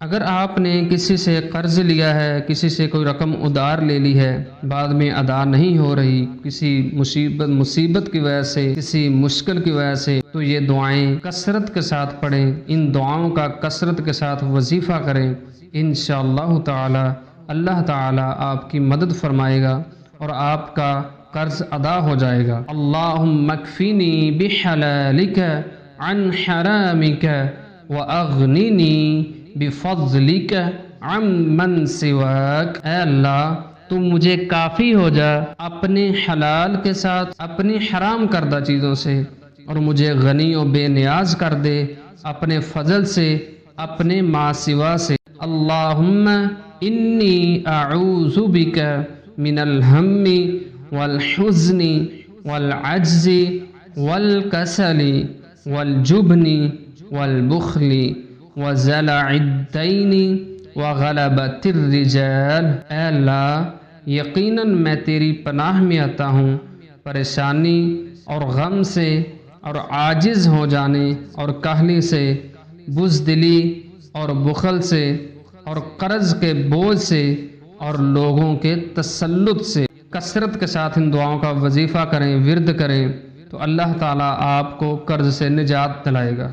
اگر آپ نے کسی سے قرض لیا ہے، کسی سے کوئی رقم ادھار لے لی ہے، بعد میں ادا نہیں ہو رہی، کسی مصیبت کی وجہ سے، کسی مشکل کی وجہ سے، تو یہ دعائیں کثرت کے ساتھ پڑھیں، ان دعاؤں کا کثرت کے ساتھ وظیفہ کریں، انشاءاللہ تعالی اللہ تعالی آپ کی مدد فرمائے گا اور آپ کا قرض ادا ہو جائے گا۔ اللہم اکفینی بحلالک عن حرامک واغننی بفضلک عمن سواک۔ اے اللہ تو مجھے کافی ہو جا اپنے حلال کے ساتھ اپنی حرام کردہ چیزوں سے، اور مجھے غنی و بے نیاز کر دے اپنے فضل سے، اپنے ما سوا سے۔ اللہم انی اعوذ بک من الہم والحزن والعجز والکسل والجبن والبخل وزلع الدین وغلبۃ الرجال۔ اے اللہ یقیناً میں تیری پناہ میں آتا ہوں پریشانی اور غم سے اور عاجز ہو جانے اور کاہلی سے، بزدلی اور بخل سے اور قرض کے بوجھ سے اور لوگوں کے تسلط سے۔ کثرت کے ساتھ ان دعاؤں کا وظیفہ کریں، ورد کریں، تو اللہ تعالیٰ آپ کو قرض سے نجات دلائے گا۔